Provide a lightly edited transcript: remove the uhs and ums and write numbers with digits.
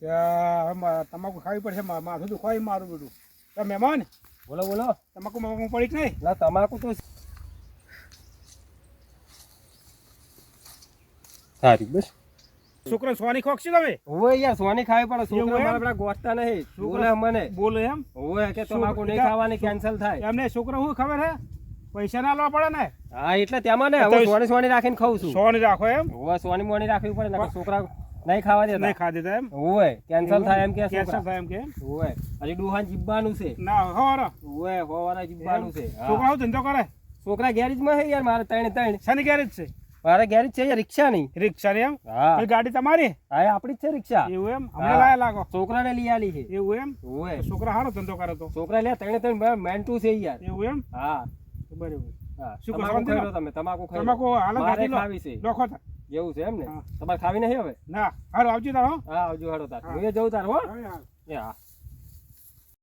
તમાકુ ખાવી પડશે, માથું દુખાય મારું બધું. તો મહેમાન બોલો બોલો. તમાકુ મમકુ પડી કે નહીં? ના તમાકુ તો સારી બસ. છોકરા સોની ખોખ છે તમે? ઓવે યાર સોની ખાવી પડે. એવું છોકરા એમ? મારા પેલા ગોઠતા નહીં. છોકરા મને બોલે એમ? ઓવે કે તમાકુ નહીં ખાવાની કેન્સલ થાય. એમને છોકરા શું ખબર હે? પૈસા ના લાવવા પડે ને. હા એટલે તેમાં ને હવે સોની સોની રાખીને ખાઉં છું. સોની રાખો એમ? ઓવે સોની મોની રાખવી પડે ને છોકરા નહીં ખાવા દેતા. નહીં ખા દેતા એમ? ઓવે કેન્સલ થાય એમ કે કેન્સર છોકરા. થાય એમ કે? ઓવે હજી ડોહાન જીબ્બાનું છે. ના હોરો. ઓવે હોવાના જીબ્બાનું છે. હા. છોકરા શું ધંધો કરે? છોકરા ગેરેજમાં છે યાર મારે ત્રણ. શાની ગેરેજ છે? મારે ગેરેજ છે યાર રિક્ષા નહીં. રિક્ષા રે એમ? હા એ ગાડી તમારી? હા એ આપણી જ છે રિક્ષા. એવું એમ? હમણાં લાયા લાગો. છોકરાને લઈ આલી છે. એવું એમ? ઓવે છોકરા સારો ધંધો કરે તો. છોકરા લે ત્રણ મેન્ટુ છે યાર. એવું એમ? હા બરાબર. હા શું કહો, તમાકુ શાંતિ ખાઈ લો? લો તમે. તમાકુ ખાઈ લો. તમાકુ હાલો મારે ગાડી લો. ખાવી છે. લોખો થા. એવું છે એમ ને? હા. તમારે ખાવી નહીં હવે? ના હારું આવજો તારો. હા આવજો હાડો તાર. હા. હું એ જઉં તાર હો. હવે હાલ. એ હા